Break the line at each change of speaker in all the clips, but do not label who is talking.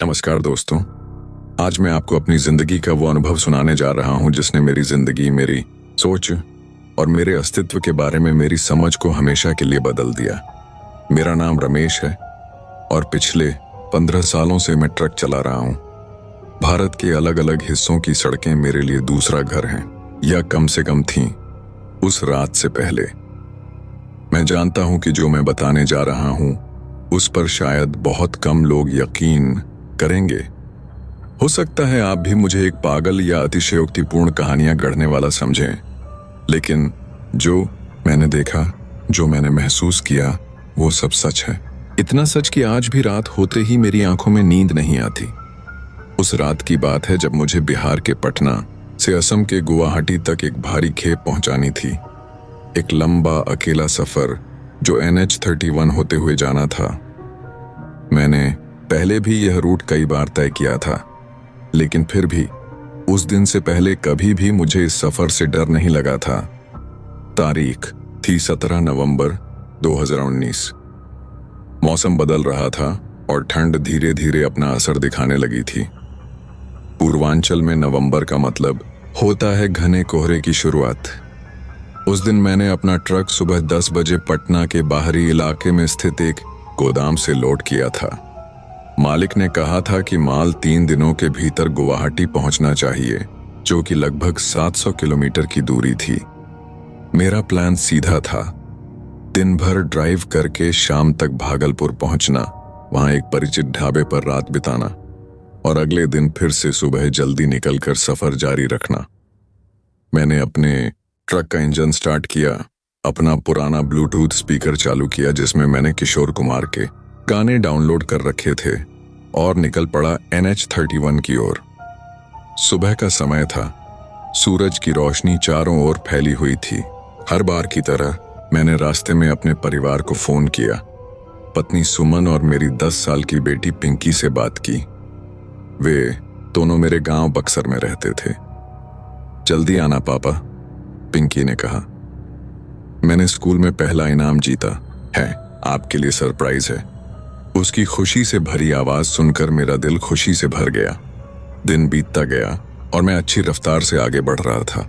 नमस्कार दोस्तों। आज मैं आपको अपनी जिंदगी का वो अनुभव सुनाने जा रहा हूं जिसने मेरी जिंदगी, मेरी सोच और मेरे अस्तित्व के बारे में मेरी समझ को हमेशा के लिए बदल दिया। मेरा नाम रमेश है और पिछले 15 सालों से मैं ट्रक चला रहा हूं। भारत के अलग अलग हिस्सों की सड़कें मेरे लिए दूसरा घर हैं, या कम से कम थीं उस रात से पहले। मैं जानता हूं कि जो मैं बताने जा रहा हूं उस पर शायद बहुत कम लोग यकीन करेंगे। हो सकता है आप भी मुझे एक पागल या अतिशयोक्तिपूर्ण कहानियां गढ़ने वाला समझें, लेकिन जो मैंने देखा, जो मैंने महसूस किया, वो सब सच है। इतना सच कि आज भी रात होते ही मेरी आंखों में नींद नहीं आती। उस रात की बात है जब मुझे बिहार के पटना से असम के गुवाहाटी तक एक भारी खेप पहुंचानी थी। एक लंबा अकेला सफर जो NH-31 होते हुए जाना था। मैंने पहले भी यह रूट कई बार तय किया था, लेकिन फिर भी उस दिन से पहले कभी भी मुझे इस सफर से डर नहीं लगा था। तारीख थी 17 नवंबर 2019। मौसम बदल रहा था और ठंड धीरे धीरे अपना असर दिखाने लगी थी। पूर्वांचल में नवंबर का मतलब होता है घने कोहरे की शुरुआत। उस दिन मैंने अपना ट्रक सुबह 10 बजे पटना के बाहरी इलाके में स्थित एक गोदाम से लोड किया था। मालिक ने कहा था कि माल 3 दिनों के भीतर गुवाहाटी पहुंचना चाहिए, जो कि लगभग 700 किलोमीटर की दूरी थी। मेरा प्लान सीधा था, दिन भर ड्राइव करके शाम तक भागलपुर पहुंचना, वहां एक परिचित ढाबे पर रात बिताना और अगले दिन फिर से सुबह जल्दी निकलकर सफर जारी रखना। मैंने अपने ट्रक का इंजन स्टार्ट किया, अपना पुराना ब्लूटूथ स्पीकर चालू किया जिसमें मैंने किशोर कुमार के गाने डाउनलोड कर रखे थे, और निकल पड़ा NH-31 की ओर। सुबह का समय था, सूरज की रोशनी चारों ओर फैली हुई थी। हर बार की तरह मैंने रास्ते में अपने परिवार को फोन किया। पत्नी सुमन और मेरी 10 साल की बेटी पिंकी से बात की। वे दोनों मेरे गांव बक्सर में रहते थे। जल्दी आना पापा, पिंकी ने कहा। मैंने स्कूल में पहला इनाम जीता है, आपके लिए सरप्राइज है। उसकी खुशी से भरी आवाज सुनकर मेरा दिल खुशी से भर गया। दिन बीतता गया और मैं अच्छी रफ्तार से आगे बढ़ रहा था।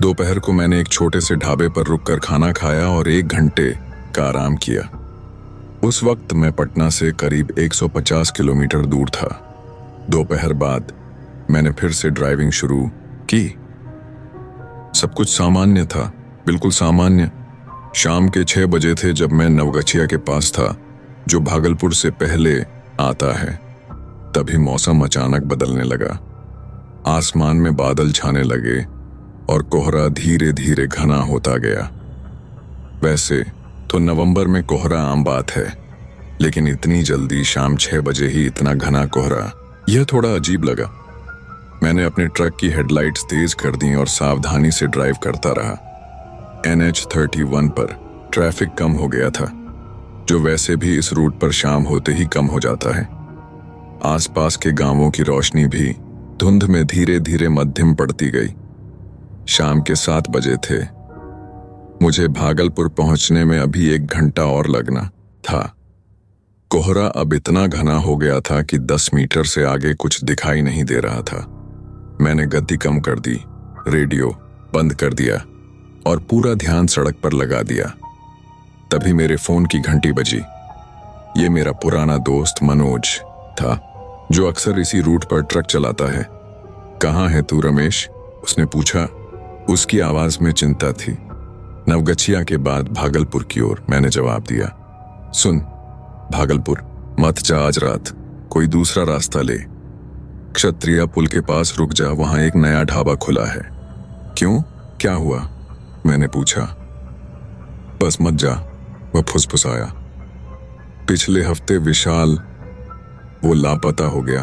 दोपहर को मैंने एक छोटे से ढाबे पर रुककर खाना खाया और 1 घंटे का आराम किया। उस वक्त मैं पटना से करीब 150 किलोमीटर दूर था। दोपहर बाद मैंने फिर से ड्राइविंग शुरू की। सब कुछ सामान्य था, बिल्कुल सामान्य। शाम के 6 बजे थे जब मैं नवगछिया के पास था, जो भागलपुर से पहले आता है। तभी मौसम अचानक बदलने लगा। आसमान में बादल छाने लगे और कोहरा धीरे धीरे घना होता गया। वैसे तो नवंबर में कोहरा आम बात है, लेकिन इतनी जल्दी शाम 6 बजे ही इतना घना कोहरा, यह थोड़ा अजीब लगा। मैंने अपने ट्रक की हेडलाइट्स तेज कर दी और सावधानी से ड्राइव करता रहा। NH-31 पर ट्रैफिक कम हो गया था, जो वैसे भी इस रूट पर शाम होते ही कम हो जाता है। आसपास के गांवों की रोशनी भी धुंध में धीरे धीरे मध्यम पड़ती गई। शाम के 7 बजे थे। मुझे भागलपुर पहुंचने में अभी 1 घंटा और लगना था। कोहरा अब इतना घना हो गया था कि 10 मीटर से आगे कुछ दिखाई नहीं दे रहा था। मैंने गति कम कर दी, रेडियो बंद कर दिया और पूरा ध्यान सड़क पर लगा दिया। तभी मेरे फोन की घंटी बजी। ये मेरा पुराना दोस्त मनोज था, जो अक्सर इसी रूट पर ट्रक चलाता है। कहाँ है तू रमेश? उसने पूछा। उसकी आवाज में चिंता थी। नवगछिया के बाद भागलपुर की ओर, मैंने जवाब दिया। सुन, भागलपुर मत जा आज रात, कोई दूसरा रास्ता ले। क्षत्रिया पुल के पास रुक जा, वहां एक नया ढाबा खुला है। क्यों, क्या हुआ? मैंने पूछा। बस मत जा, वह फुसफुसाया। पिछले हफ्ते विशाल वो लापता हो गया।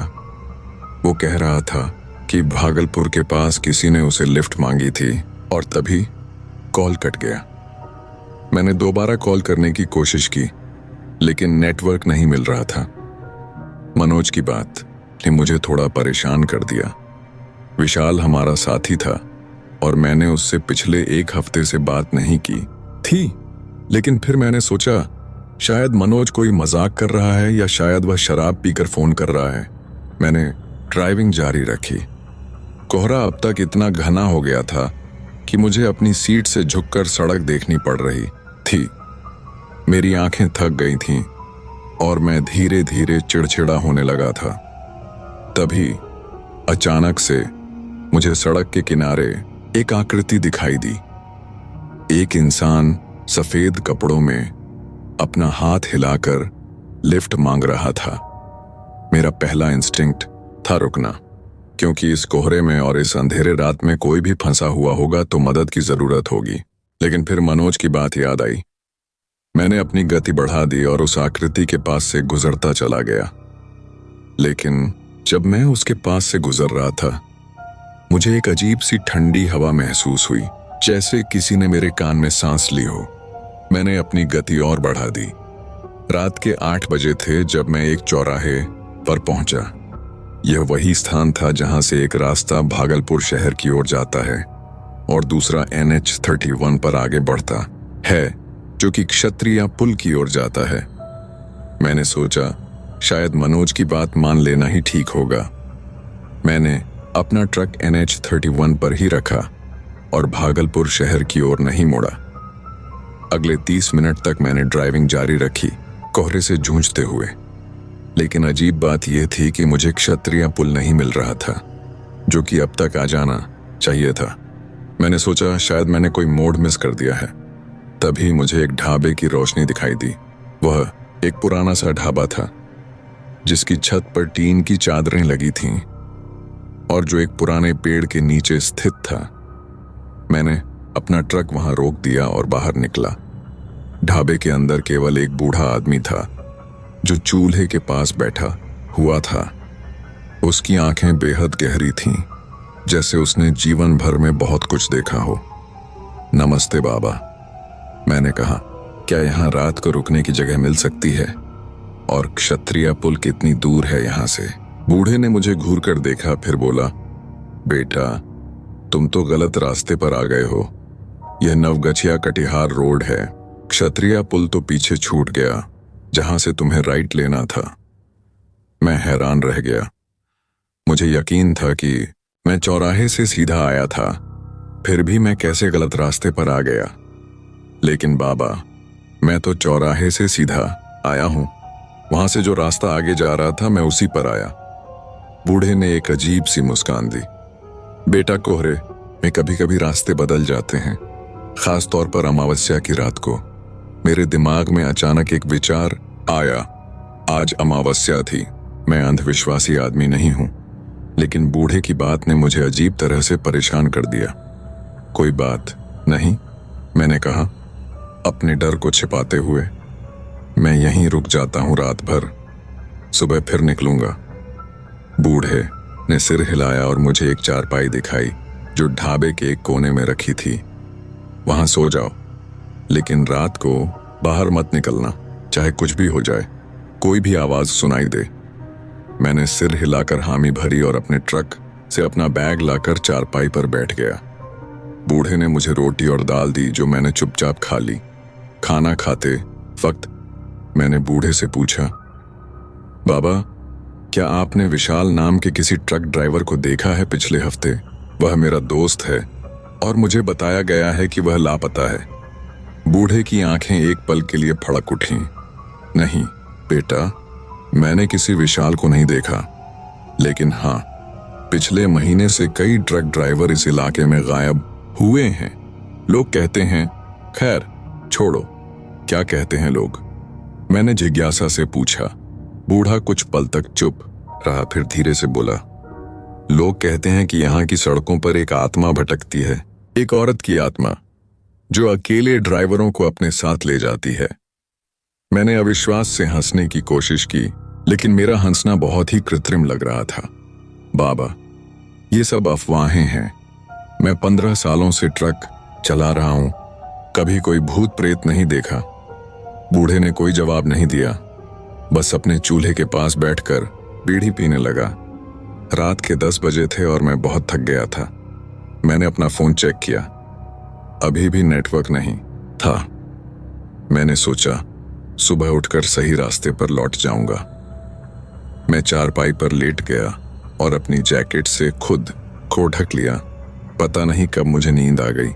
वो कह रहा था कि भागलपुर के पास किसी ने उसे लिफ्ट मांगी थी, और तभी कॉल कट गया। मैंने दोबारा कॉल करने की कोशिश की, लेकिन नेटवर्क नहीं मिल रहा था। मनोज की बात ने मुझे थोड़ा परेशान कर दिया। विशाल हमारा साथी था और मैंने उससे पिछले 1 हफ्ते से बात नहीं की थी, लेकिन फिर मैंने सोचा शायद मनोज कोई मजाक कर रहा है या शायद वह शराब पीकर फोन कर रहा है। मैंने ड्राइविंग जारी रखी। कोहरा अब तक इतना घना हो गया था कि मुझे अपनी सीट से झुककर सड़क देखनी पड़ रही थी। मेरी आंखें थक गई थीं और मैं धीरे धीरे चिड़चिड़ा होने लगा था। तभी अचानक से मुझे सड़क के किनारे एक आकृति दिखाई दी। एक इंसान सफेद कपड़ों में अपना हाथ हिलाकर लिफ्ट मांग रहा था। मेरा पहला इंस्टिंक्ट था रुकना, क्योंकि इस कोहरे में और इस अंधेरे रात में कोई भी फंसा हुआ होगा तो मदद की जरूरत होगी। लेकिन फिर मनोज की बात याद आई। मैंने अपनी गति बढ़ा दी और उस आकृति के पास से गुजरता चला गया। लेकिन जब मैं उसके पास से गुजर रहा था, मुझे एक अजीब सी ठंडी हवा महसूस हुई, जैसे किसी ने मेरे कान में सांस ली हो। मैंने अपनी गति और बढ़ा दी। रात के 8 बजे थे जब मैं एक चौराहे पर पहुंचा। यह वही स्थान था जहां से एक रास्ता भागलपुर शहर की ओर जाता है और दूसरा NH-31 पर आगे बढ़ता है, जो कि क्षत्रिया पुल की ओर जाता है। मैंने सोचा शायद मनोज की बात मान लेना ही ठीक होगा। मैंने अपना ट्रक NH-31 पर ही रखा और भागलपुर शहर की ओर नहीं मुड़ा। अगले 30 मिनट तक मैंने ड्राइविंग जारी रखी, कोहरे से जूझते हुए। लेकिन अजीब बात यह थी कि मुझे क्षत्रिया पुल नहीं मिल रहा था, जो कि अब तक आ जाना चाहिए था। मैंने सोचा शायद मैंने कोई मोड़ मिस कर दिया है। तभी मुझे एक ढाबे की रोशनी दिखाई दी। वह एक पुराना सा ढाबा था, जिसकी छत पर टीन की चादरें लगी थीं और जो एक पुराने पेड़ के नीचे स्थित था। मैंने अपना ट्रक वहां रोक दिया और बाहर निकला। ढाबे के अंदर केवल एक बूढ़ा आदमी था जो चूल्हे के पास बैठा हुआ था। उसकी आंखें बेहद गहरी थीं, जैसे उसने जीवन भर में बहुत कुछ देखा हो। नमस्ते बाबा, मैंने कहा, क्या यहाँ रात को रुकने की जगह मिल सकती है? और क्षत्रिया पुल कितनी दूर है यहाँ से? बूढ़े ने मुझे घूर कर देखा, फिर बोला, बेटा तुम तो गलत रास्ते पर आ गए हो। यह नवगछिया कटिहार रोड है। क्षत्रिया पुल तो पीछे छूट गया, जहां से तुम्हें राइट लेना था। मैं हैरान रह गया। मुझे यकीन था कि मैं चौराहे से सीधा आया था, फिर भी मैं कैसे गलत रास्ते पर आ गया? लेकिन बाबा, मैं तो चौराहे से सीधा आया हूं। वहां से जो रास्ता आगे जा रहा था मैं उसी पर आया। बूढ़े ने एक अजीब सी मुस्कान दी। बेटा, कोहरे में कभी कभी रास्ते बदल जाते हैं, खास तौर पर अमावस्या की रात को। मेरे दिमाग में अचानक एक विचार आया। आज अमावस्या थी। मैं अंधविश्वासी आदमी नहीं हूं, लेकिन बूढ़े की बात ने मुझे अजीब तरह से परेशान कर दिया। कोई बात नहीं, मैंने कहा, अपने डर को छिपाते हुए। मैं यहीं रुक जाता हूं रात भर, सुबह फिर निकलूंगा। बूढ़े ने सिर हिलाया और मुझे एक चारपाई दिखाई जो ढाबे के एक कोने में रखी थी। वहां सो जाओ, लेकिन रात को बाहर मत निकलना, चाहे कुछ भी हो जाए, कोई भी आवाज सुनाई दे। मैंने सिर हिलाकर हामी भरी और अपने ट्रक से अपना बैग लाकर चारपाई पर बैठ गया। बूढ़े ने मुझे रोटी और दाल दी, जो मैंने चुपचाप खा ली। खाना खाते वक्त मैंने बूढ़े से पूछा, बाबा, क्या आपने विशाल नाम के किसी ट्रक ड्राइवर को देखा है पिछले हफ्ते? वह मेरा दोस्त है और मुझे बताया गया है कि वह लापता है। बूढ़े की आंखें एक पल के लिए फड़क उठीं। नहीं बेटा, मैंने किसी विशाल को नहीं देखा, लेकिन हाँ, पिछले महीने से कई ट्रक ड्राइवर इस इलाके में गायब हुए हैं। लोग कहते हैं, खैर छोड़ो, क्या कहते हैं लोग? मैंने जिज्ञासा से पूछा। बूढ़ा कुछ पल तक चुप रहा, फिर धीरे से बोला, लोग कहते हैं कि यहाँ की सड़कों पर एक आत्मा भटकती है, एक औरत की आत्मा, जो अकेले ड्राइवरों को अपने साथ ले जाती है। मैंने अविश्वास से हंसने की कोशिश की, लेकिन मेरा हंसना बहुत ही कृत्रिम लग रहा था। बाबा, ये सब अफवाहें हैं। मैं 15 सालों से ट्रक चला रहा हूं, कभी कोई भूत प्रेत नहीं देखा। बूढ़े ने कोई जवाब नहीं दिया, बस अपने चूल्हे के पास बैठकर बीड़ी पीने लगा। रात के 10 बजे थे और मैं बहुत थक गया था। मैंने अपना फोन चेक किया, अभी भी नेटवर्क नहीं था। मैंने सोचा सुबह उठकर सही रास्ते पर लौट जाऊंगा। मैं चारपाई पर लेट गया और अपनी जैकेट से खुद को ढक लिया। पता नहीं कब मुझे नींद आ गई,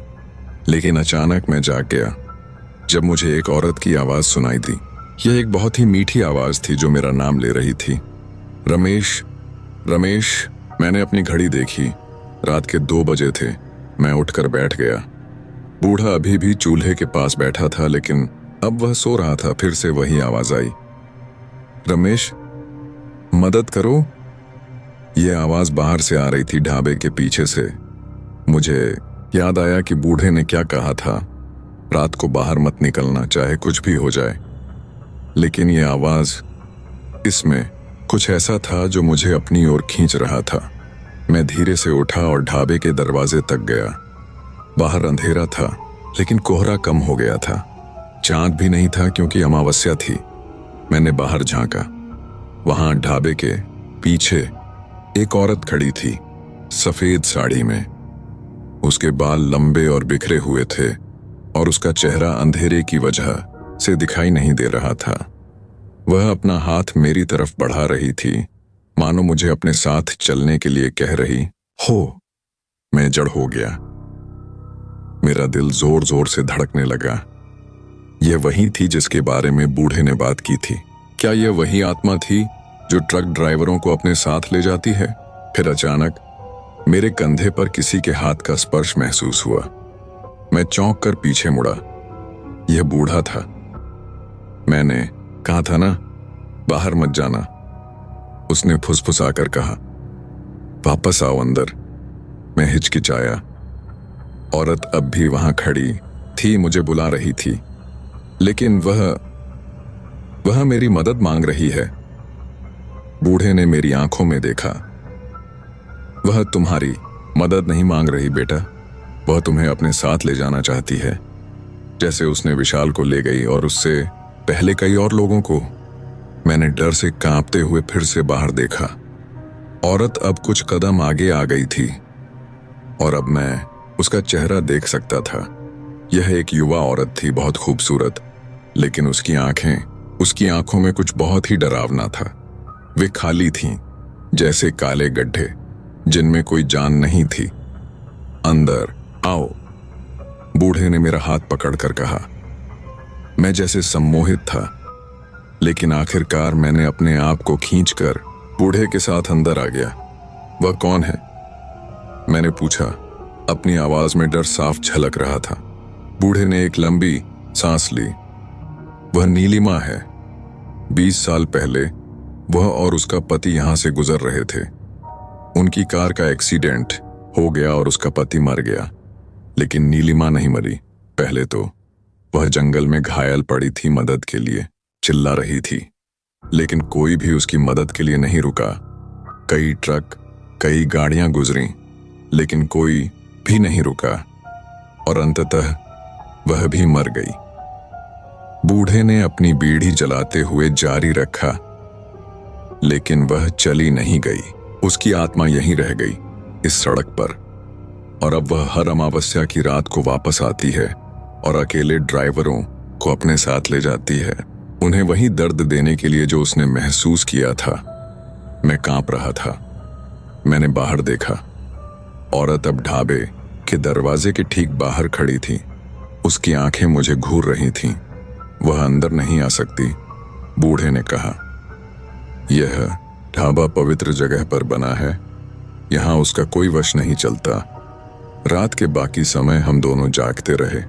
लेकिन अचानक मैं जाग गया जब मुझे एक औरत की आवाज सुनाई दी। यह एक बहुत ही मीठी आवाज थी जो मेरा नाम ले रही थी। रमेश, रमेश। मैंने अपनी घड़ी देखी, रात के 2 बजे थे। मैं उठकर बैठ गया। बूढ़ा अभी भी चूल्हे के पास बैठा था, लेकिन अब वह सो रहा था। फिर से वही आवाज आई, रमेश, मदद करो। यह आवाज बाहर से आ रही थी, ढाबे के पीछे से। मुझे याद आया कि बूढ़े ने क्या कहा था, रात को बाहर मत निकलना, चाहे कुछ भी हो जाए। लेकिन यह आवाज, इसमें कुछ ऐसा था जो मुझे अपनी ओर खींच रहा था। मैं धीरे से उठा और ढाबे के दरवाजे तक गया। बाहर अंधेरा था, लेकिन कोहरा कम हो गया था। चांद भी नहीं था क्योंकि अमावस्या थी। मैंने बाहर झांका। वहां ढाबे के पीछे एक औरत खड़ी थी, सफेद साड़ी में। उसके बाल लंबे और बिखरे हुए थे और उसका चेहरा अंधेरे की वजह से दिखाई नहीं दे रहा था। वह अपना हाथ मेरी तरफ बढ़ा रही थी, मानो मुझे अपने साथ चलने के लिए कह रही हो। मैं जड़ हो गया। मेरा दिल जोर जोर से धड़कने लगा। यह वही थी जिसके बारे में बूढ़े ने बात की थी। क्या यह वही आत्मा थी जो ट्रक ड्राइवरों को अपने साथ ले जाती है? फिर अचानक मेरे कंधे पर किसी के हाथ का स्पर्श महसूस हुआ। मैं चौंक कर पीछे मुड़ा। यह बूढ़ा था। मैंने कहा था ना, बाहर मत जाना। उसने फुसफुसाकर कहा, वापस आओ अंदर। मैं हिचकिचाया। औरत अब भी वहां खड़ी थी, मुझे बुला रही थी, लेकिन वह मेरी मदद मांग रही है। बूढ़े ने मेरी आंखों में देखा। वह तुम्हारी मदद नहीं मांग रही बेटा, वह तुम्हें अपने साथ ले जाना चाहती है, जैसे उसने विशाल को ले गई और उससे पहले कई और लोगों को। मैंने डर से कांपते हुए फिर से बाहर देखा। औरत अब कुछ कदम आगे आ गई थी और अब मैं उसका चेहरा देख सकता था। यह एक युवा औरत थी, बहुत खूबसूरत, लेकिन उसकी आंखों में कुछ बहुत ही डरावना था। वे खाली थीं, जैसे काले गड्ढे जिनमें कोई जान नहीं थी। अंदर आओ, बूढ़े ने मेरा हाथ पकड़कर कहा। मैं जैसे सम्मोहित था, लेकिन आखिरकार मैंने अपने आप को खींचकर बूढ़े के साथ अंदर आ गया। वह कौन है? मैंने पूछा। अपनी आवाज में डर साफ झलक रहा था। बूढ़े ने एक लंबी सांस ली। वह नीलिमा है। 20 साल पहले वह और उसका पति यहां से गुजर रहे थे। उनकी कार का एक्सीडेंट हो गया और उसका पति मर गया, लेकिन नीलिमा नहीं मरी। पहले तो वह जंगल में घायल पड़ी थी, मदद के लिए चिल्ला रही थी, लेकिन कोई भी उसकी मदद के लिए नहीं रुका। कई ट्रक, कई गाड़ियां गुजरी, लेकिन कोई भी नहीं रुका और अंततः वह भी मर गई। बूढ़े ने अपनी बीड़ी जलाते हुए जारी रखा, लेकिन वह चली नहीं गई। उसकी आत्मा यहीं रह गई, इस सड़क पर। और अब वह हर अमावस्या की रात को वापस आती है और अकेले ड्राइवरों को अपने साथ ले जाती है, उन्हें वही दर्द देने के लिए जो उसने महसूस किया था। मैं कांप रहा था। मैंने बाहर देखा। औरत अब ढाबे के दरवाजे के ठीक बाहर खड़ी थी। उसकी आंखें मुझे घूर रही थीं। वह अंदर नहीं आ सकती। बूढ़े ने कहा, यह ढाबा पवित्र जगह पर बना है, यहां उसका कोई वश नहीं चलता। रात के बाकी समय हम दोनों जागते रहे।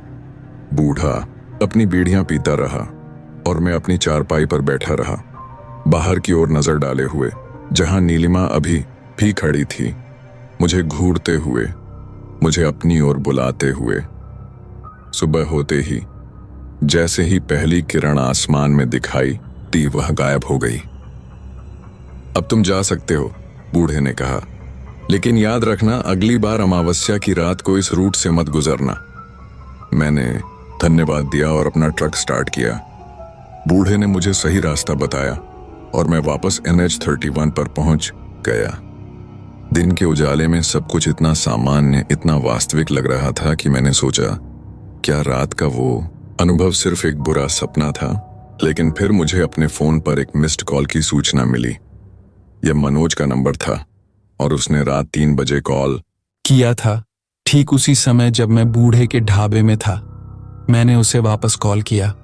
बूढ़ा अपनी बीड़ियां पीता रहा और मैं अपनी चारपाई पर बैठा रहा, बाहर की ओर नजर डाले हुए, जहां नीलिमा अभी भी खड़ी थी, मुझे घूरते हुए, मुझे अपनी ओर बुलाते हुए। सुबह होते ही जैसे ही पहली किरण आसमान में दिखाई दी, वह गायब हो गई। अब तुम जा सकते हो, बूढ़े ने कहा, लेकिन याद रखना अगली बार अमावस्या की रात को इस रूट से मत गुजरना। मैंने धन्यवाद दिया और अपना ट्रक स्टार्ट किया। बूढ़े ने मुझे सही रास्ता बताया और मैं वापस NH31 पर पहुंच गया। दिन के उजाले में सब कुछ इतना सामान्य, इतना वास्तविक लग रहा था कि मैंने सोचा, क्या रात का वो अनुभव सिर्फ एक बुरा सपना था? लेकिन फिर मुझे अपने फोन पर एक मिस्ड कॉल की सूचना मिली। यह मनोज का नंबर था और उसने रात 3 बजे कॉल
किया था। ठीक उसी समय जब मैं बूढ़े के ढाबे में था, मैंने उसे वापस कॉल किया।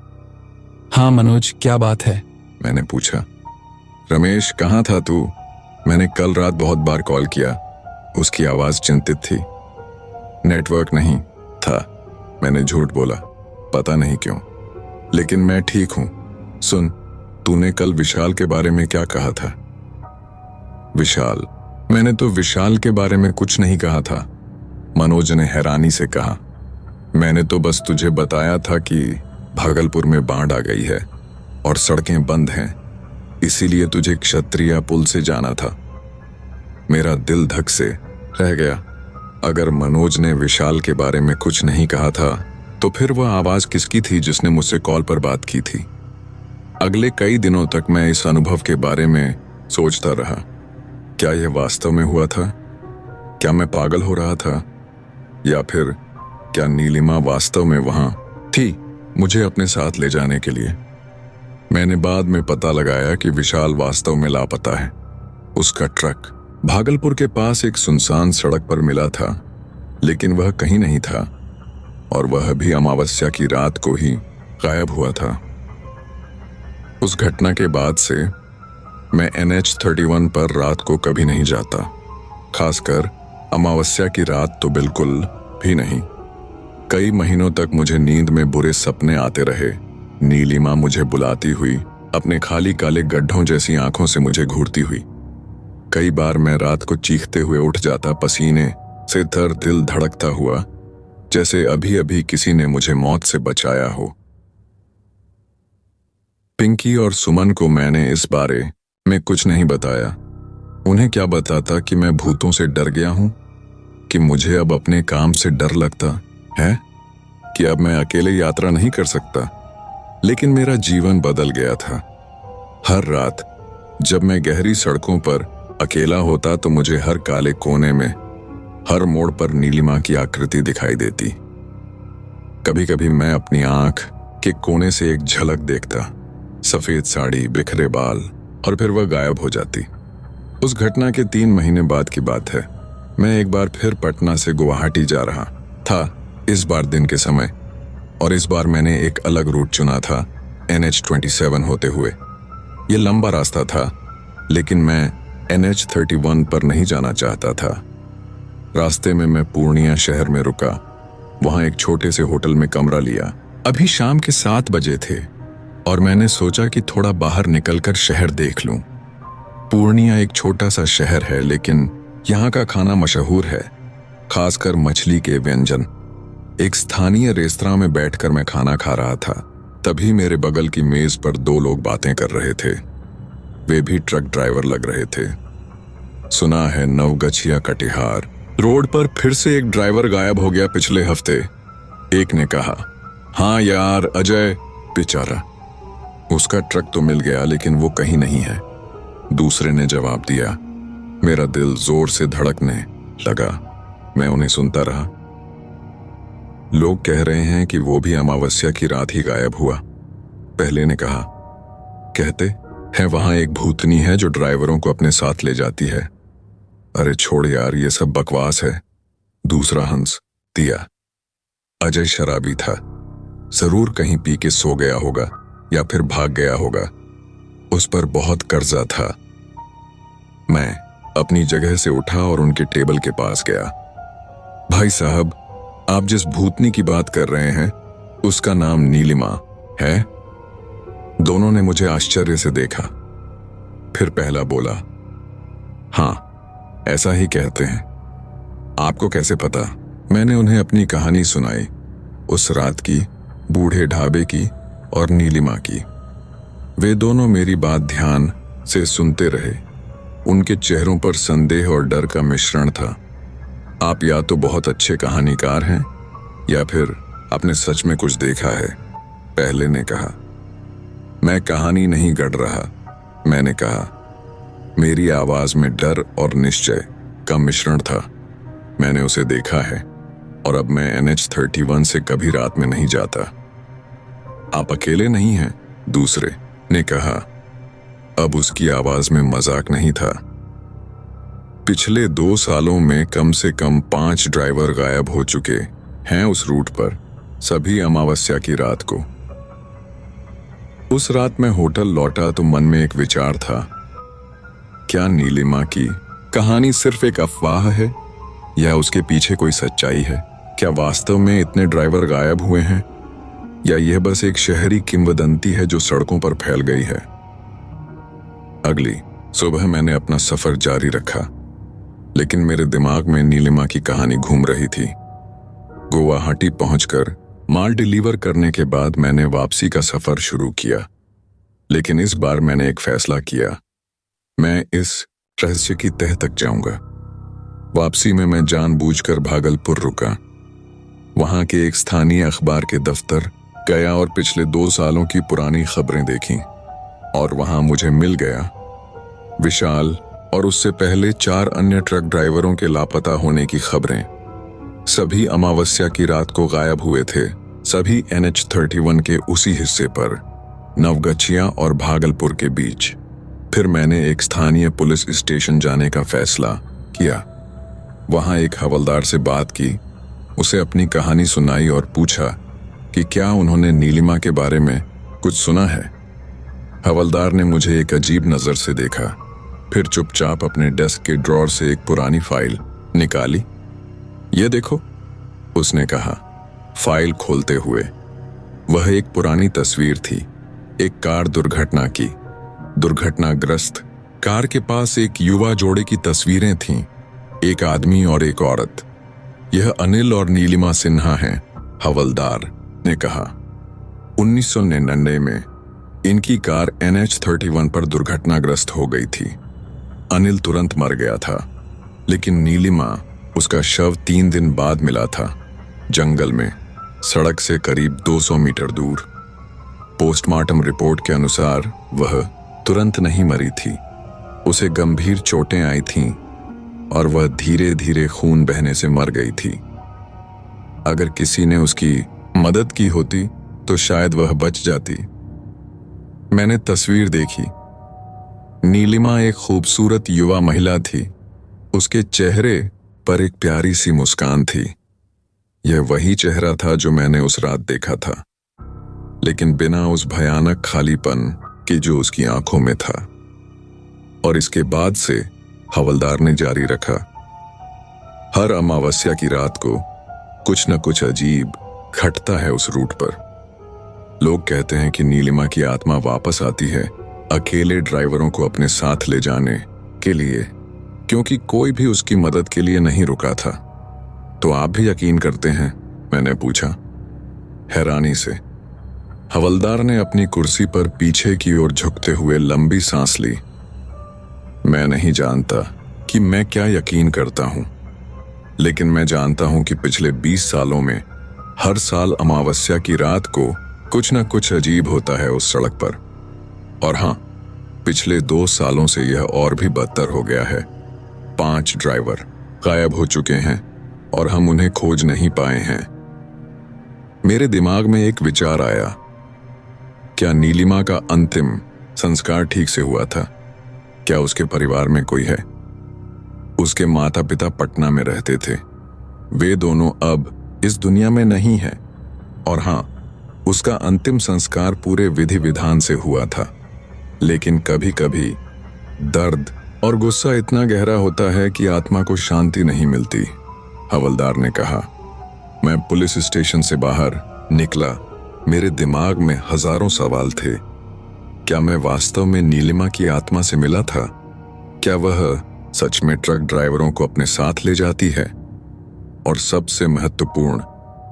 हाँ मनोज, क्या बात है?
मैंने पूछा। रमेश, कहाँ था तू? मैंने कल रात बहुत बार कॉल किया। उसकी आवाज चिंतित थी। नेटवर्क नहीं था, मैंने झूठ बोला। पता नहीं क्यों, लेकिन मैं ठीक हूं। सुन, तूने कल विशाल के बारे में क्या कहा था? विशाल? मैंने तो विशाल के बारे में कुछ नहीं कहा था, मनोज ने हैरानी से कहा। मैंने तो बस तुझे बताया था कि भागलपुर में बाढ़ आ गई है और सड़कें बंद हैं, इसीलिए तुझे क्षत्रिया पुल से जाना था। मेरा दिल धक से रह गया। अगर मनोज ने विशाल के बारे में कुछ नहीं कहा था तो फिर वह आवाज किसकी थी जिसने मुझसे कॉल पर बात की थी? अगले कई दिनों तक मैं इस अनुभव के बारे में सोचता रहा। क्या यह वास्तव में हुआ था? क्या मैं पागल हो रहा था? या फिर क्या नीलिमा वास्तव में वहां थी, मुझे अपने साथ ले जाने के लिए? मैंने बाद में पता लगाया कि विशाल वास्तव में लापता है। उसका ट्रक भागलपुर के पास एक सुनसान सड़क पर मिला था, लेकिन वह कहीं नहीं था और वह भी अमावस्या की रात को ही गायब हुआ था। उस घटना के बाद से मैं NH-31 पर रात को कभी नहीं जाता, खासकर अमावस्या की रात तो बिल्कुल भी नहीं। कई महीनों तक मुझे नींद में बुरे सपने आते रहे। नीलिमा मुझे बुलाती हुई, अपने खाली काले गड्ढों जैसी आंखों से मुझे घूरती हुई। कई बार मैं रात को चीखते हुए उठ जाता, पसीने से तर दिल धड़कता हुआ, जैसे अभी अभी किसी ने मुझे मौत से बचाया हो। पिंकी और सुमन को मैंने इस बारे में कुछ नहीं बताया। उन्हें क्या बताता कि मैं भूतों से डर गया हूं, कि मुझे अब अपने काम से डर लगता है, कि अब मैं अकेले यात्रा नहीं कर सकता। लेकिन मेरा जीवन बदल गया था। हर रात जब मैं गहरी सड़कों पर अकेला होता तो मुझे हर काले कोने में, हर मोड़ पर नीलिमा की आकृति दिखाई देती। कभी कभी मैं अपनी आंख के कोने से एक झलक देखता, सफेद साड़ी, बिखरे बाल, और फिर वह गायब हो जाती। उस घटना के 3 महीने बाद की बात है। मैं एक बार फिर पटना से गुवाहाटी जा रहा था, इस बार दिन के समय, और इस बार मैंने एक अलग रूट चुना था, NH-27 होते हुए। यह लंबा रास्ता था, लेकिन मैं NH-31 पर नहीं जाना चाहता था। रास्ते में मैं पूर्णिया शहर में रुका। वहां एक छोटे से होटल में कमरा लिया। अभी शाम के 7 बजे थे और मैंने सोचा कि थोड़ा बाहर निकलकर शहर देख लूं। पूर्णिया एक छोटा सा शहर है, लेकिन यहाँ का खाना मशहूर है, खासकर मछली के व्यंजन। एक स्थानीय रेस्तरां में बैठकर मैं खाना खा रहा था। तभी मेरे बगल की मेज पर 2 लोग बातें कर रहे थे। वे भी ट्रक ड्राइवर लग रहे थे। सुना है नवगछिया कटिहार रोड पर फिर से एक ड्राइवर गायब हो गया पिछले हफ्ते, एक ने कहा। हाँ यार, अजय बेचारा, उसका ट्रक तो मिल गया लेकिन वो कहीं नहीं है, दूसरे ने जवाब दिया। मेरा दिल जोर से धड़कने लगा। मैं उन्हें सुनता रहा। लोग कह रहे हैं कि वो भी अमावस्या की रात ही गायब हुआ, पहले ने कहा। कहते हैं वहां एक भूतनी है जो ड्राइवरों को अपने साथ ले जाती है। अरे छोड़ यार, ये सब बकवास है, दूसरा हंस दिया। अजय शराबी था, जरूर कहीं पी के सो गया होगा या फिर भाग गया होगा। उस पर बहुत कर्जा था। मैं अपनी जगह से उठा और उनके टेबल के पास गया। भाई साहब, आप जिस भूतनी की बात कर रहे हैं उसका नाम नीलिमा है? दोनों ने मुझे आश्चर्य से देखा। फिर पहला बोला, हाँ ऐसा ही कहते हैं। आपको कैसे पता? मैंने उन्हें अपनी कहानी सुनाई, उस रात की, बूढ़े ढाबे की और नीलिमा की। वे दोनों मेरी बात ध्यान से सुनते रहे। उनके चेहरों पर संदेह और डर का मिश्रण था। आप या तो बहुत अच्छे कहानीकार हैं या फिर आपने सच में कुछ देखा है, पहले ने कहा। मैं कहानी नहीं गढ़ रहा, मैंने कहा। मेरी आवाज में डर और निश्चय का मिश्रण था। मैंने उसे देखा है और अब मैं NH-31 से कभी रात में नहीं जाता। आप अकेले नहीं हैं, दूसरे ने कहा। अब उसकी आवाज में मजाक नहीं था। पिछले 2 सालों में कम से कम 5 ड्राइवर गायब हो चुके हैं उस रूट पर, सभी अमावस्या की रात को। उस रात मैं होटल लौटा तो मन में एक विचार था, क्या नीलिमा की कहानी सिर्फ एक अफवाह है या उसके पीछे कोई सच्चाई है? क्या वास्तव में इतने ड्राइवर गायब हुए हैं या यह बस एक शहरी किंवदंती है जो सड़कों पर फैल गई है? अगली सुबह मैंने अपना सफर जारी रखा, लेकिन मेरे दिमाग में नीलिमा की कहानी घूम रही थी। गुवाहाटी पहुंचकर माल डिलीवर करने के बाद मैंने वापसी का सफर शुरू किया, लेकिन इस बार मैंने एक फैसला किया, मैं इस रहस्य की तह तक जाऊंगा। वापसी में मैं जानबूझकर भागलपुर रुका। वहां के एक स्थानीय अखबार के दफ्तर गया और पिछले 2 सालों की पुरानी खबरें देखी, और वहां मुझे मिल गया विशाल और उससे पहले 4 अन्य ट्रक ड्राइवरों के लापता होने की खबरें। सभी अमावस्या की रात को गायब हुए थे, सभी NH-31 के उसी हिस्से पर, नवगछिया और भागलपुर के बीच। फिर मैंने एक स्थानीय पुलिस स्टेशन जाने का फैसला किया। वहां एक हवलदार से बात की, उसे अपनी कहानी सुनाई और पूछा कि क्या उन्होंने नीलिमा के बारे में कुछ सुना है। हवलदार ने मुझे एक अजीब नजर से देखा, फिर चुपचाप अपने डेस्क के ड्रॉर से एक पुरानी फाइल निकाली। ये देखो, उसने कहा, फाइल खोलते हुए। वह एक पुरानी तस्वीर थी, एक कार दुर्घटना की। दुर्घटनाग्रस्त कार के पास एक युवा जोड़े की तस्वीरें थीं, एक आदमी और एक औरत। यह अनिल और नीलिमा सिन्हा हैं, हवलदार ने कहा। 1999 में इनकी कार NH-31 पर दुर्घटनाग्रस्त हो गई थी। अनिल तुरंत मर गया था, लेकिन नीलिमा, उसका शव 3 दिन बाद मिला था, जंगल में, सड़क से करीब 200 मीटर दूर। पोस्टमार्टम रिपोर्ट के अनुसार वह तुरंत नहीं मरी थी, उसे गंभीर चोटें आई थीं और वह धीरे धीरे खून बहने से मर गई थी। अगर किसी ने उसकी मदद की होती तो शायद वह बच जाती। मैंने तस्वीर देखी। नीलिमा एक खूबसूरत युवा महिला थी, उसके चेहरे पर एक प्यारी सी मुस्कान थी। यह वही चेहरा था जो मैंने उस रात देखा था, लेकिन बिना उस भयानक खालीपन के जो उसकी आंखों में था। और इसके बाद से हवलदार ने जारी रखा, हर अमावस्या की रात को कुछ न कुछ अजीब घटता है उस रूट पर। लोग कहते हैं कि नीलिमा की आत्मा वापस आती है अकेले ड्राइवरों को अपने साथ ले जाने के लिए, क्योंकि कोई भी उसकी मदद के लिए नहीं रुका था। तो आप भी यकीन करते हैं? मैंने पूछा हैरानी से। हवलदार ने अपनी कुर्सी पर पीछे की ओर झुकते हुए लंबी सांस ली। मैं नहीं जानता कि मैं क्या यकीन करता हूं, लेकिन मैं जानता हूं कि पिछले 20 सालों में हर साल अमावस्या की रात को कुछ न कुछ अजीब होता है उस सड़क पर। और हां, पिछले 2 सालों से यह और भी बदतर हो गया है। 5 ड्राइवर गायब हो चुके हैं और हम उन्हें खोज नहीं पाए हैं। मेरे दिमाग में एक विचार आया, क्या नीलिमा का अंतिम संस्कार ठीक से हुआ था? क्या उसके परिवार में कोई है? उसके माता पिता पटना में रहते थे, वे दोनों अब इस दुनिया में नहीं हैं। और हां, उसका अंतिम संस्कार पूरे विधि विधान से हुआ था, लेकिन कभी कभी दर्द और गुस्सा इतना गहरा होता है कि आत्मा को शांति नहीं मिलती, हवलदार ने कहा। मैं पुलिस स्टेशन से बाहर निकला। मेरे दिमाग में हजारों सवाल थे। क्या मैं वास्तव में नीलिमा की आत्मा से मिला था? क्या वह सच में ट्रक ड्राइवरों को अपने साथ ले जाती है? और सबसे महत्वपूर्ण,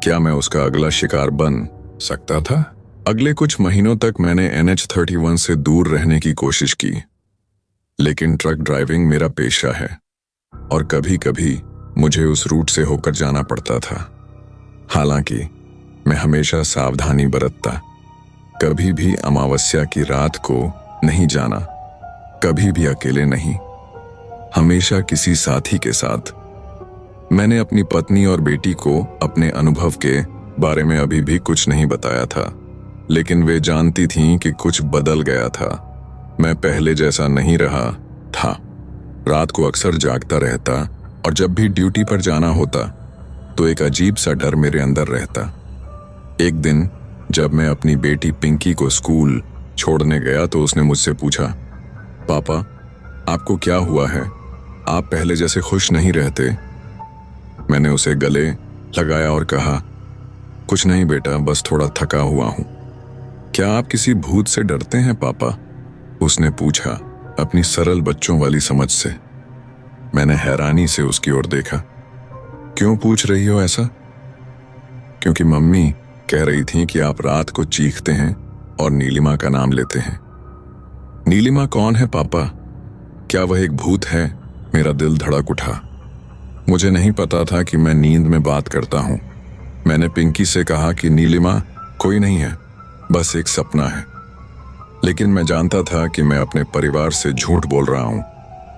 क्या मैं उसका अगला शिकार बन सकता था? अगले कुछ महीनों तक मैंने NH-31 से दूर रहने की कोशिश की, लेकिन ट्रक ड्राइविंग मेरा पेशा है और कभी कभी मुझे उस रूट से होकर जाना पड़ता था। हालांकि मैं हमेशा सावधानी बरतता, कभी भी अमावस्या की रात को नहीं जाना, कभी भी अकेले नहीं, हमेशा किसी साथी के साथ। मैंने अपनी पत्नी और बेटी को अपने अनुभव के बारे में अभी भी कुछ नहीं बताया था, लेकिन वे जानती थीं कि कुछ बदल गया था। मैं पहले जैसा नहीं रहा था। रात को अक्सर जागता रहता और जब भी ड्यूटी पर जाना होता तो एक अजीब सा डर मेरे अंदर रहता। एक दिन जब मैं अपनी बेटी पिंकी को स्कूल छोड़ने गया तो उसने मुझसे पूछा, पापा आपको क्या हुआ है? आप पहले जैसे खुश नहीं रहते। मैंने उसे गले लगाया और कहा, कुछ नहीं बेटा, बस थोड़ा थका हुआ हूं। क्या आप किसी भूत से डरते हैं पापा? उसने पूछा अपनी सरल बच्चों वाली समझ से। मैंने हैरानी से उसकी ओर देखा। क्यों पूछ रही हो ऐसा? क्योंकि मम्मी कह रही थी कि आप रात को चीखते हैं और नीलिमा का नाम लेते हैं। नीलिमा कौन है पापा? क्या वह एक भूत है? मेरा दिल धड़क उठा। मुझे नहीं पता था कि मैं नींद में बात करता हूं। मैंने पिंकी से कहा कि नीलिमा कोई नहीं है, बस एक सपना है। लेकिन मैं जानता था कि मैं अपने परिवार से झूठ बोल रहा हूं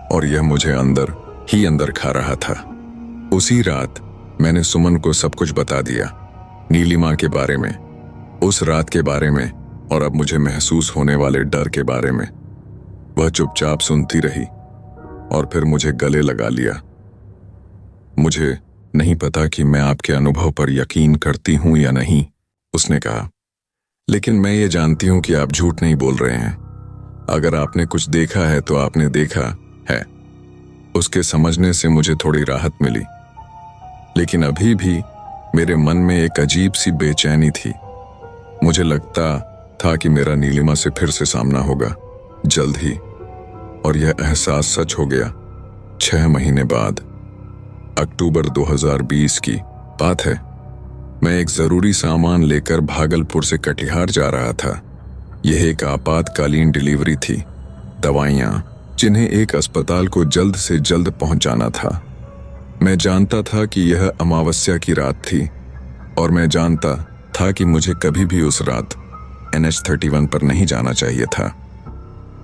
और यह मुझे अंदर ही अंदर खा रहा था। उसी रात मैंने सुमन को सब कुछ बता दिया, नीलिमा के बारे में, उस रात के बारे में और अब मुझे महसूस होने वाले डर के बारे में। वह चुपचाप सुनती रही और फिर मुझे गले लगा लिया। मुझे नहीं पता कि मैं आपके अनुभव पर यकीन करती हूं या नहीं, उसने कहा, लेकिन मैं ये जानती हूं कि आप झूठ नहीं बोल रहे हैं। अगर आपने कुछ देखा है तो आपने देखा है। उसके समझने से मुझे थोड़ी राहत मिली, लेकिन अभी भी मेरे मन में एक अजीब सी बेचैनी थी। मुझे लगता था कि मेरा नीलिमा से फिर से सामना होगा जल्द ही, और यह एहसास सच हो गया। 6 महीने बाद, अक्टूबर 2020 की बात है। मैं एक जरूरी सामान लेकर भागलपुर से कटिहार जा रहा था। यह एक आपातकालीन डिलीवरी थी, दवाइयां जिन्हें एक अस्पताल को जल्द से जल्द पहुंचाना था। मैं जानता था कि यह अमावस्या की रात थी और मैं जानता था कि मुझे कभी भी उस रात NH31 पर नहीं जाना चाहिए था।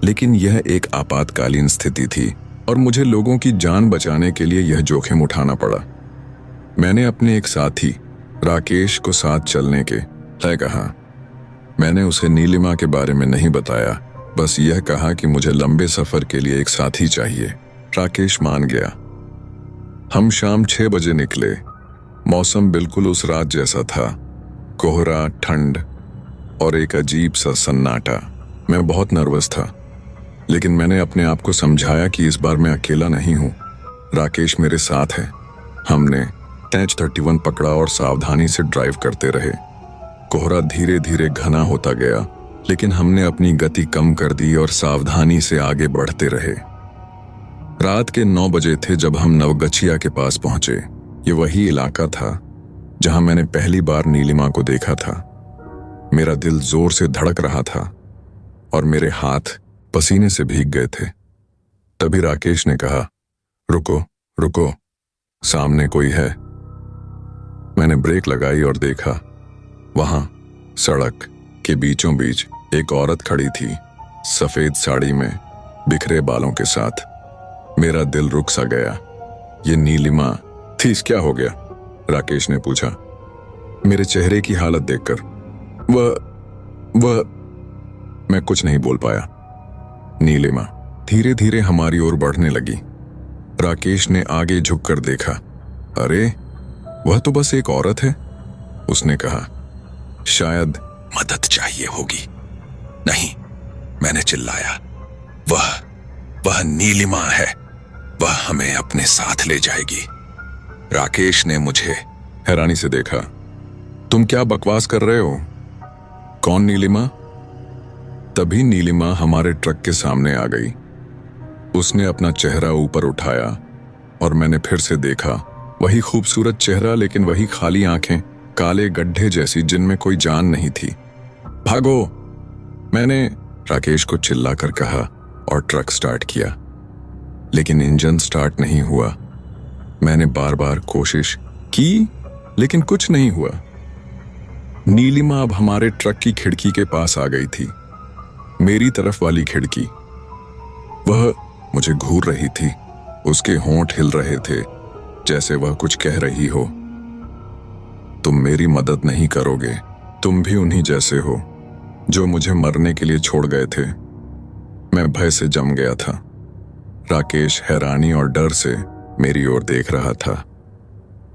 लेकिन यह एक आपातकालीन स्थिति थी और मुझे लोगों की जान बचाने के लिए यह जोखिम उठाना पड़ा। मैंने अपने एक साथी राकेश को साथ चलने के लिए कहा। मैंने उसे नीलिमा के बारे में नहीं बताया, बस यह कहा कि मुझे लंबे सफर के लिए एक साथी चाहिए। राकेश मान गया। हम शाम 6 बजे निकले। मौसम बिल्कुल उस रात जैसा था, कोहरा, ठंड और एक अजीब सा सन्नाटा। मैं बहुत नर्वस था, लेकिन मैंने अपने आप को समझाया कि इस बार मैं अकेला नहीं हूं, राकेश मेरे साथ है। हमने NH31 पकड़ा और सावधानी से ड्राइव करते रहे। कोहरा धीरे धीरे घना होता गया, लेकिन हमने अपनी गति कम कर दी और सावधानी से आगे बढ़ते रहे। रात के 9 बजे थे जब हम नवगछिया के पास पहुंचे। ये वही इलाका था जहां मैंने पहली बार नीलिमा को देखा था। मेरा दिल जोर से धड़क रहा था और मेरे हाथ पसीने से भीग गए थे। तभी राकेश ने कहा, रुको रुको, सामने कोई है। मैंने ब्रेक लगाई और देखा। वहां सड़क के बीचों बीच एक औरत खड़ी थी, सफेद साड़ी में, बिखरे बालों के साथ। मेरा दिल रुक सा गया। ये नीलिमा थी। क्या हो गया? राकेश ने पूछा, मेरे चेहरे की हालत देखकर। वह मैं कुछ नहीं बोल पाया। नीलिमा धीरे धीरे हमारी ओर बढ़ने लगी। राकेश ने आगे झुककर देखा। अरे वह तो बस एक औरत है, उसने कहा। शायद मदद चाहिए होगी। नहीं, मैंने चिल्लाया, वह नीलिमा है। वह हमें अपने साथ ले जाएगी। राकेश ने मुझे हैरानी से देखा। तुम क्या बकवास कर रहे हो? कौन नीलिमा? तभी नीलिमा हमारे ट्रक के सामने आ गई। उसने अपना चेहरा ऊपर उठाया और मैंने फिर से देखा। वही खूबसूरत चेहरा, लेकिन वही खाली आंखें, काले गड्ढे जैसी जिनमें कोई जान नहीं थी। भागो, मैंने राकेश को चिल्लाकर कहा और ट्रक स्टार्ट किया, लेकिन इंजन स्टार्ट नहीं हुआ। मैंने बार बार कोशिश की, लेकिन कुछ नहीं हुआ। नीलिमा अब हमारे ट्रक की खिड़की के पास आ गई थी, मेरी तरफ वाली खिड़की। वह मुझे घूर रही थी। उसके होंठ हिल रहे थे, जैसे वह कुछ कह रही हो। तुम मेरी मदद नहीं करोगे, तुम भी उन्हीं जैसे हो। जो मुझे मरने के लिए छोड़ गए थे। मैं भय से जम गया था। राकेश हैरानी और डर से मेरी ओर देख रहा था।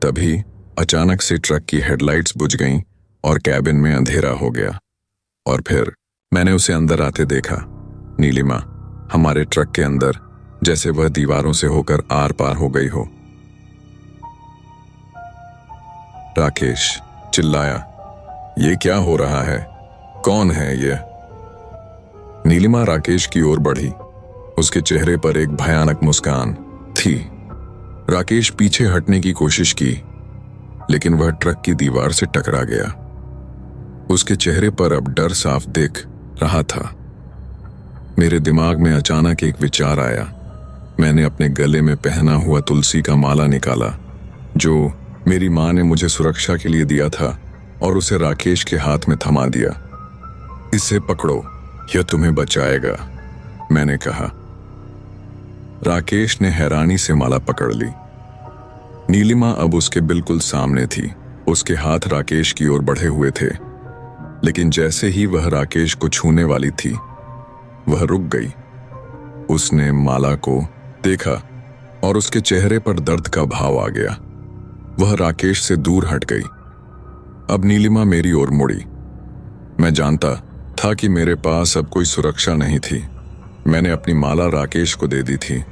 तभी अचानक से ट्रक की हेडलाइट्स बुझ गईं और कैबिन में अंधेरा हो गया। और फिर मैंने उसे अंदर आते देखा। नीलिमा हमारे ट्रक के अंदर, जैसे वह दीवारों से होकर आर पार हो गई हो। राकेश चिल्लाया, ये क्या हो रहा है? कौन है ये? नीलिमा राकेश की ओर बढ़ी। उसके चेहरे पर एक भयानक मुस्कान थी। राकेश पीछे हटने की कोशिश की, लेकिन वह ट्रक की दीवार से टकरा गया। उसके चेहरे पर अब डर साफ दिख रहा था। मेरे दिमाग में अचानक एक विचार आया। मैंने अपने गले में पहना हुआ तुलसी का माला निकाला, जो मेरी माँ ने मुझे सुरक्षा के लिए दिया था, और उसे राकेश के हाथ में थमा दिया। इसे पकड़ो, यह तुम्हें बचाएगा, मैंने कहा। राकेश ने हैरानी से माला पकड़ ली। नीलिमा अब उसके बिल्कुल सामने थी। उसके हाथ राकेश की ओर बढ़े हुए थे, लेकिन जैसे ही वह राकेश को छूने वाली थी, वह रुक गई। उसने माला को देखा और उसके चेहरे पर दर्द का भाव आ गया। वह राकेश से दूर हट गई। अब नीलिमा मेरी ओर मुड़ी। मैं जानता था कि मेरे पास अब कोई सुरक्षा नहीं थी। मैंने अपनी माला राकेश को दे दी थी।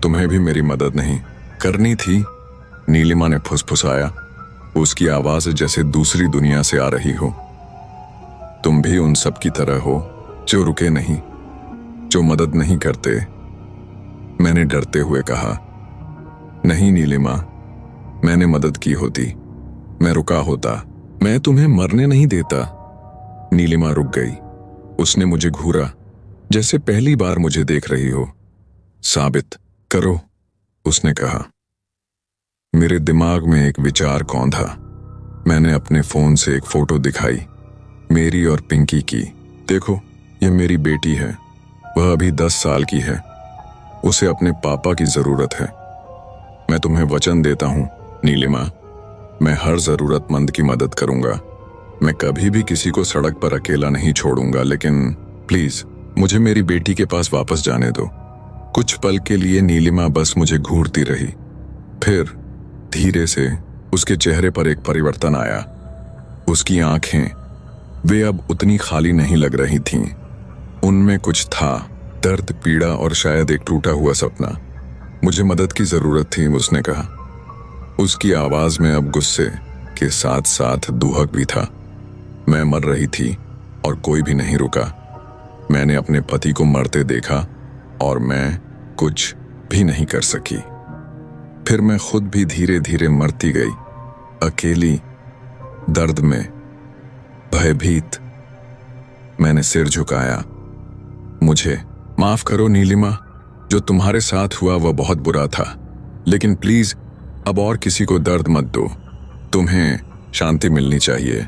तुम्हें भी मेरी मदद नहीं करनी थी? नीलिमा ने फुसफुसाया। उसकी आवाज जैसे दूसरी दुनिया से आ रही हो। तुम भी उन सब की तरह हो जो रुके नहीं, जो मदद नहीं करते, मैंने डरते हुए कहा। नहीं नीलिमा, मैंने मदद की होती, मैं रुका होता, मैं तुम्हें मरने नहीं देता। नीलिमा रुक गई। उसने मुझे घूरा, जैसे पहली बार मुझे देख रही हो। साबित करो, उसने कहा। मेरे दिमाग में एक विचार कौंधा। मैंने अपने फोन से एक फोटो दिखाई, मेरी और पिंकी की। देखो, यह मेरी बेटी है। वह अभी 10 साल की है। उसे अपने पापा की जरूरत है। मैं तुम्हें वचन देता हूं नीलिमा, मैं हर जरूरतमंद की मदद करूंगा। मैं कभी भी किसी को सड़क पर अकेला नहीं छोड़ूंगा, लेकिन प्लीज मुझे मेरी बेटी के पास वापस जाने दो। कुछ पल के लिए नीलिमा बस मुझे घूरती रही। फिर धीरे से उसके चेहरे पर एक परिवर्तन आया। उसकी आंखें, वे अब उतनी खाली नहीं लग रही थीं। उनमें कुछ था, दर्द, पीड़ा और शायद एक टूटा हुआ सपना। मुझे मदद की जरूरत थी, उसने कहा। उसकी आवाज में अब गुस्से के साथ साथ दुहक भी था। मैं मर रही थी और कोई भी नहीं रुका। मैंने अपने पति को मरते देखा और मैं कुछ भी नहीं कर सकी। फिर मैं खुद भी धीरे धीरे मरती गई, अकेली, दर्द में, भयभीत। मैंने सिर झुकाया। मुझे माफ करो नीलिमा, जो तुम्हारे साथ हुआ वह बहुत बुरा था, लेकिन प्लीज अब और किसी को दर्द मत दो। तुम्हें शांति मिलनी चाहिए।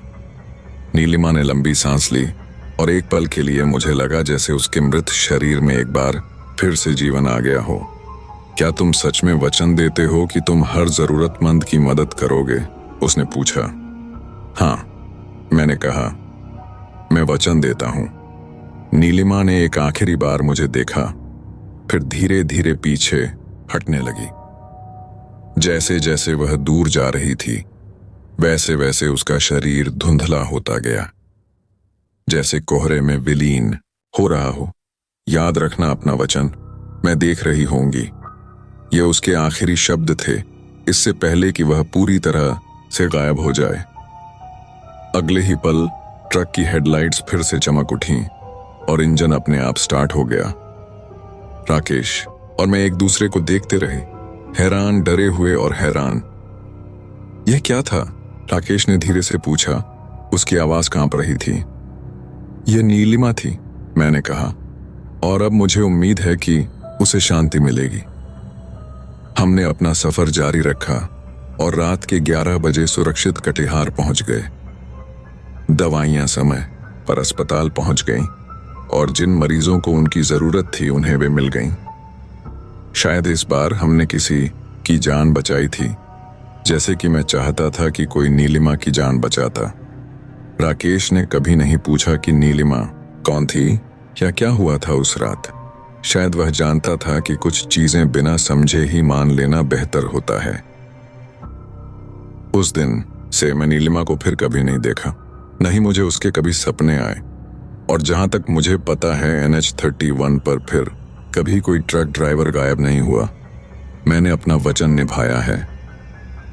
नीलिमा ने लंबी सांस ली और एक पल के लिए मुझे लगा जैसे उसके मृत शरीर में एक बार फिर से जीवन आ गया हो। क्या तुम सच में वचन देते हो कि तुम हर जरूरतमंद की मदद करोगे? उसने पूछा। हाँ, मैंने कहा, मैं वचन देता हूं। नीलिमा ने एक आखिरी बार मुझे देखा, फिर धीरे धीरे पीछे हटने लगी। जैसे जैसे वह दूर जा रही थी, वैसे वैसे उसका शरीर धुंधला होता गया, जैसे कोहरे में विलीन हो रहा हो। याद रखना अपना वचन, मैं देख रही होंगी। ये उसके आखिरी शब्द थे, इससे पहले कि वह पूरी तरह से गायब हो जाए। अगले ही पल ट्रक की हेडलाइट्स फिर से चमक उठीं और इंजन अपने आप स्टार्ट हो गया। राकेश और मैं एक दूसरे को देखते रहे, हैरान, डरे हुए और हैरान। यह क्या था? राकेश ने धीरे से पूछा। उसकी आवाज कांप रही थी। यह नीलिमा थी, मैंने कहा, और अब मुझे उम्मीद है कि उसे शांति मिलेगी। हमने अपना सफर जारी रखा और रात के 11 बजे सुरक्षित कटिहार पहुंच गए। दवाइयां समय पर अस्पताल पहुंच गईं और जिन मरीजों को उनकी जरूरत थी उन्हें वे मिल गईं। शायद इस बार हमने किसी की जान बचाई थी, जैसे कि मैं चाहता था कि कोई नीलिमा की जान बचाता। राकेश ने कभी नहीं पूछा कि नीलिमा कौन थी या क्या हुआ था उस रात। शायद वह जानता था कि कुछ चीजें बिना समझे ही मान लेना बेहतर होता है। उस दिन से मैं नीलिमा को फिर कभी नहीं देखा, नहीं मुझे उसके कभी सपने आए, और जहां तक मुझे पता है NH-31 पर फिर कभी कोई ट्रक ड्राइवर गायब नहीं हुआ। मैंने अपना वचन निभाया है।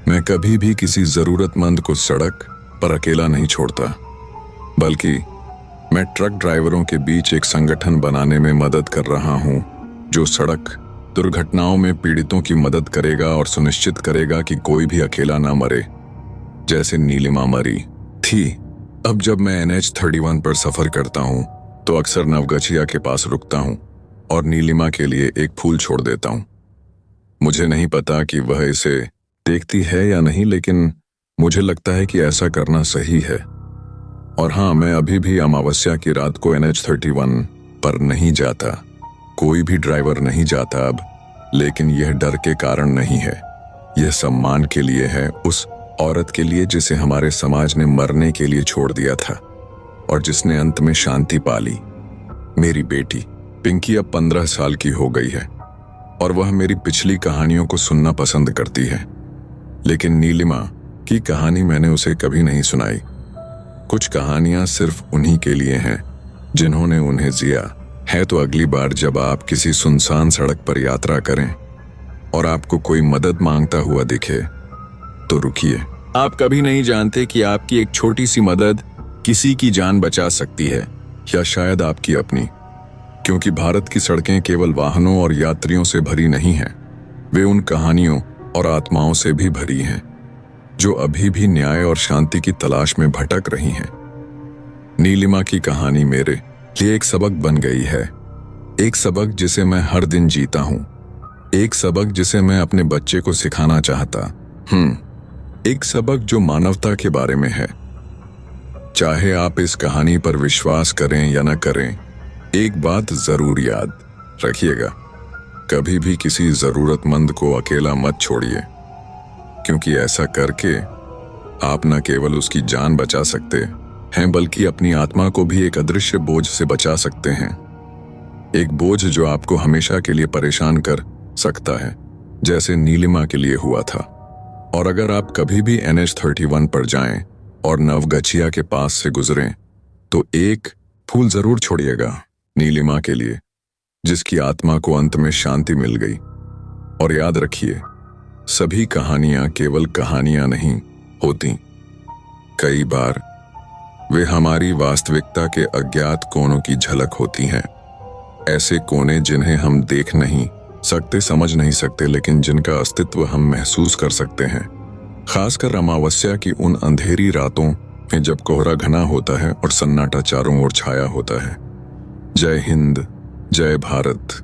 मैं कभी भी किसी जरूरतमंद को सड़क पर अकेला नहीं छोड़ता, बल्कि मैं ट्रक ड्राइवरों के बीच एक संगठन बनाने में मदद कर रहा हूं, जो सड़क दुर्घटनाओं में पीड़ितों की मदद करेगा और सुनिश्चित करेगा कि कोई भी अकेला ना मरे, जैसे नीलिमा मरी थी। अब जब मैं NH-31 पर सफर करता हूं तो अक्सर नवगछिया के पास रुकता हूं और नीलिमा के लिए एक फूल छोड़ देता हूं। मुझे नहीं पता कि वह इसे देखती है या नहीं, लेकिन मुझे लगता है कि ऐसा करना सही है। और हाँ, मैं अभी भी अमावस्या की रात को NH-31 पर नहीं जाता। कोई भी ड्राइवर नहीं जाता अब, लेकिन यह डर के कारण नहीं है। यह सम्मान के लिए है, उस औरत के लिए जिसे हमारे समाज ने मरने के लिए छोड़ दिया था और जिसने अंत में शांति पाली। मेरी बेटी पिंकी अब 15 साल की हो गई है और वह मेरी पिछली कहानियों को सुनना पसंद करती है, लेकिन नीलिमा की कहानी मैंने उसे कभी नहीं सुनाई। कुछ कहानियां सिर्फ उन्हीं के लिए हैं जिन्होंने उन्हें जिया है। तो अगली बार जब आप किसी सुनसान सड़क पर यात्रा करें और आपको कोई मदद मांगता हुआ दिखे तो रुकिए। आप कभी नहीं जानते कि आपकी एक छोटी सी मदद किसी की जान बचा सकती है, या शायद आपकी अपनी, क्योंकि भारत की सड़कें केवल वाहनों और यात्रियों से भरी नहीं हैं, वे उन कहानियों और आत्माओं से भी भरी हैं जो अभी भी न्याय और शांति की तलाश में भटक रही हैं। नीलिमा की कहानी मेरे लिए एक सबक बन गई है, एक सबक जिसे मैं हर दिन जीता हूं, एक सबक जिसे मैं अपने बच्चे को सिखाना चाहता एक सबक जो मानवता के बारे में है। चाहे आप इस कहानी पर विश्वास करें या न करें, एक बात जरूर याद रखिएगा, कभी भी किसी जरूरतमंद को अकेला मत छोड़िए, क्योंकि ऐसा करके आप न केवल उसकी जान बचा सकते हैं, बल्कि अपनी आत्मा को भी एक अदृश्य बोझ से बचा सकते हैं। एक बोझ जो आपको हमेशा के लिए परेशान कर सकता है, जैसे नीलिमा के लिए हुआ था। और अगर आप कभी भी NH-31 पर जाएं और नवगछिया के पास से गुजरें, तो एक फूल जरूर छोड़िएगा नीलिमा के लिए, जिसकी आत्मा को अंत में शांति मिल गई। और याद रखिए, सभी कहानियां केवल कहानियां नहीं होती, कई बार वे हमारी वास्तविकता के अज्ञात कोनों की झलक होती हैं। ऐसे कोने जिन्हें हम देख नहीं सकते, समझ नहीं सकते, लेकिन जिनका अस्तित्व हम महसूस कर सकते हैं। खासकर अमावस्या की उन अंधेरी रातों में जब कोहरा घना होता है और सन्नाटा चारों ओर छाया होता है। जय हिंद, जय भारत।